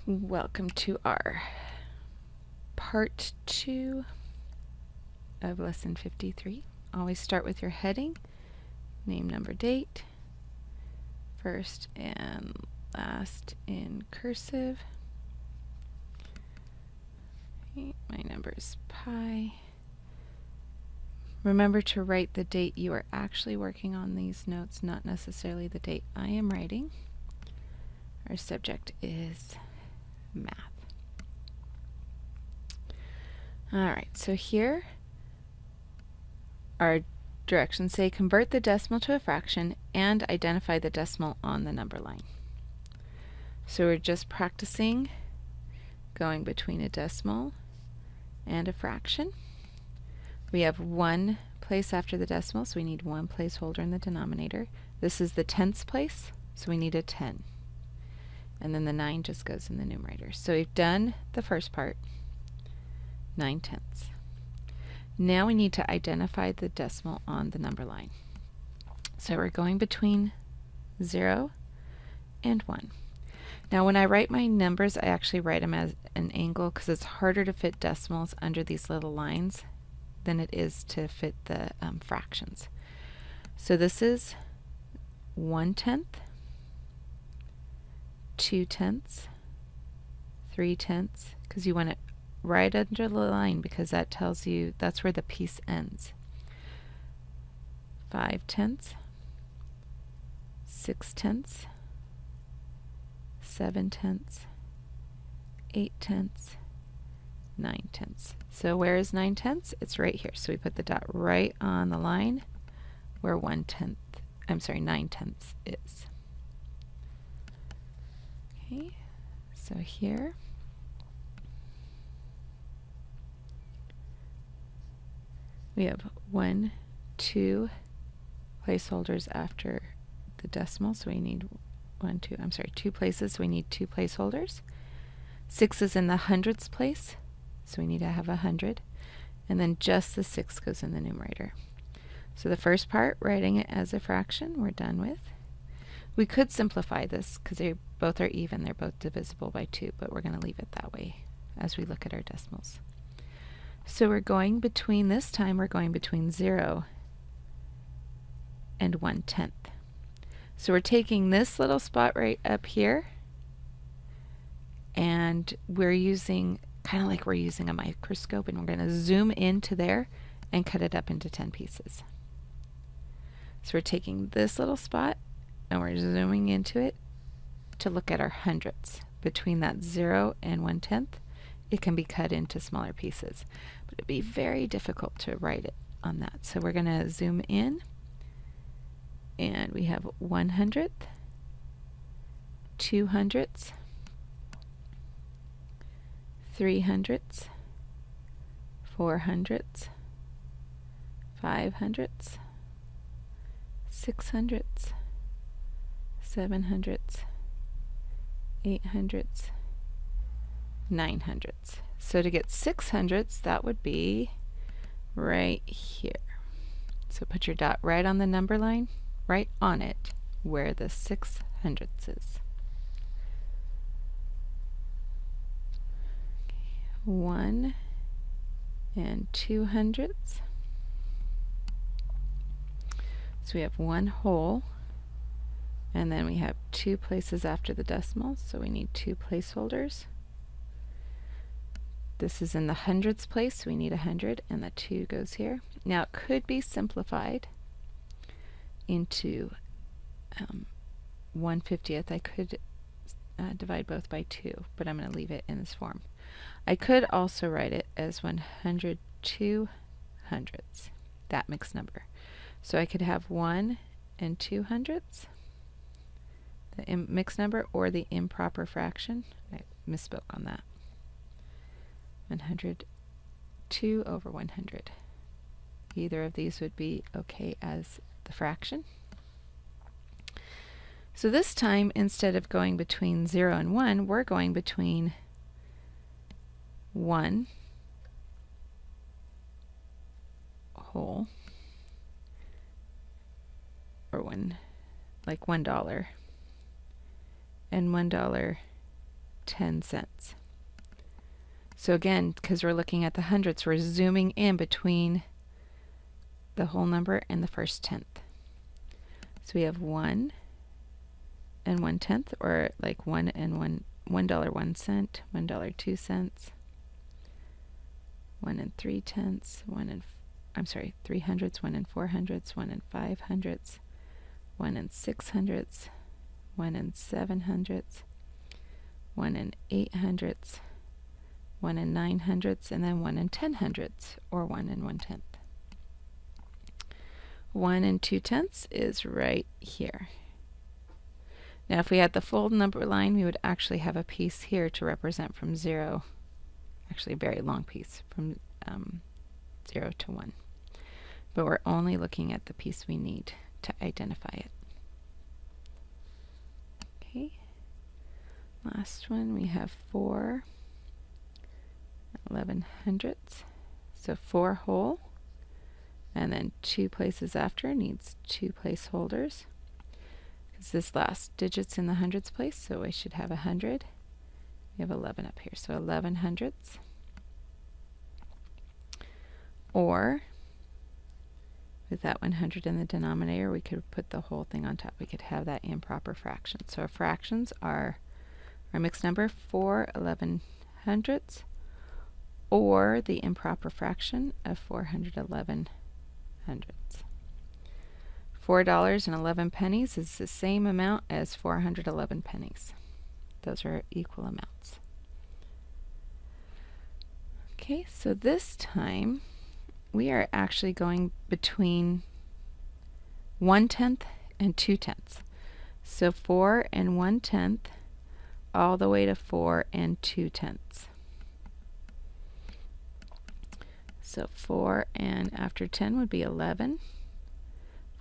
Welcome to our part 2 of lesson 53. Always start with your heading, name, number, date, first and last in cursive. Okay, my number is pi. Remember to write the date you are actually working on these notes, not necessarily the date I am writing. Our subject is math. Alright, so here our directions say convert the decimal to a fraction and identify the decimal on the number line. So we're just practicing going between a decimal and a fraction. We have one place after the decimal, so we need one placeholder in the denominator. This is the tenths place, so we need a 10. And then the 9 just goes in the numerator. So we've done the first part, 9/10. Now we need to identify the decimal on the number line. So we're going between 0 and 1. Now when I write my numbers, I actually write them as an angle because it's harder to fit decimals under these little lines than it is to fit the fractions. So this is 1/10, 2/10, 3/10, because you want it right under the line because that tells you that's where the piece ends. 5/10, 6/10, 7/10, 8/10, 9/10. So where is 9/10? It's right here. So we put the dot right on the line where 9/10 is. Okay, so here we have 1, 2 placeholders after the decimal, so we need 2 places, so we need 2 placeholders. 6 is in the hundredths place, so we need to have 100, and then just the 6 goes in the numerator. So the first part, writing it as a fraction, we're done with. We could simplify this because they both are even, they're both divisible by 2, but we're going to leave it that way as we look at our decimals. So we're going between, this time we're going between 0 and 1/10. So we're taking this little spot right up here and we're using, kind of like we're using a microscope, and we're going to zoom into there and cut it up into 10 pieces. So we're taking this little spot and we're zooming into it to look at our hundredths. Between that 0 and 1/10, it can be cut into smaller pieces, but it'd be very difficult to write it on that. So we're going to zoom in, and we have 100th, 200ths, 300ths, 400ths, 500ths, 600ths, 700ths, 800ths, 900ths. So to get 600ths, that would be right here. So put your dot right on the number line, right on it, where the 600ths is. 1 and 200ths. So we have one whole, and then we have 2 places after the decimal, so we need 2 placeholders. This is in the hundredths place, so we need 100, and the 2 goes here. Now it could be simplified into 1/50th. I could divide both by 2, but I'm going to leave it in this form. I could also write it as 102 hundredths, that mixed number. So I could have 1 and 200ths, the mixed number, or the improper fraction. I misspoke on that. 102 over 100. Either of these would be okay as the fraction. So this time, instead of going between 0 and 1, we're going between 1 whole, or $1, and $1 10 cents. So again, because we're looking at the hundredths, we're zooming in between the whole number and the first tenth. So we have 1 and 1/10, or like $1 and $1.01, $1.02, 1 and 3/10, 3 hundredths, 1 and 4 hundredths, 1 and 5 hundredths, 1 and 6 hundredths, 1 and 7 hundredths, 1 and 8 hundredths, 1 and 9 hundredths, and then 1 and 10 hundredths, or 1 and 1/10. 1 and 2/10 is right here. Now if we had the full number line, we would actually have a piece here to represent from 0, actually a very long piece, from 0 to 1. But we're only looking at the piece we need to identify it. Okay. Last one, we have 4 11 hundredths. So 4 whole, and then 2 places after needs 2 placeholders, because this last digit's in the hundredths place, so I should have 100. We have 11 up here, so 11 hundredths. Or with that 100 in the denominator, we could put the whole thing on top. We could have that improper fraction. So our fractions are our mixed number 4 11 hundredths, or the improper fraction of 411 hundredths. $4.11 is the same amount as 411 pennies. Those are equal amounts. Okay, so this time we are actually going between 1/10 and 2/10. So 4 and 1/10 all the way to 4 and 2/10. So 4 and after 10 would be 11.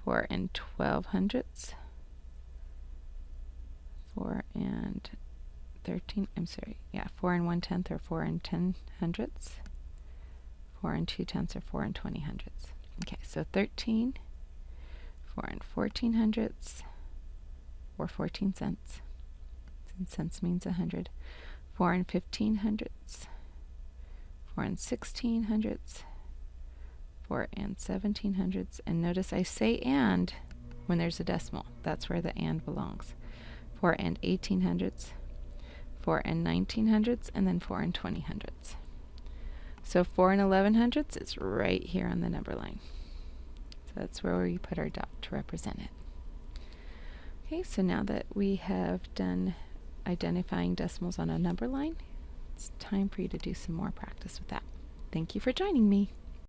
4 and 12 hundredths. 4 and 13, 4 and 1/10 or 4 and 10 hundredths. 4 and 2/10 or 4 and 20 hundredths. Okay, so 13, 4 and 14 hundredths, or 14 cents, since cents means 100. 4 and 15 hundredths, 4 and 16 hundredths, 4 and 17 hundredths, and notice I say and when there's a decimal. That's where the and belongs. 4 and 18 hundredths, 4 and 19 hundredths, and then 4 and 20 hundredths. So 4 and 11 hundredths is right here on the number line. So that's where we put our dot to represent it. Okay, so now that we have done identifying decimals on a number line, it's time for you to do some more practice with that. Thank you for joining me.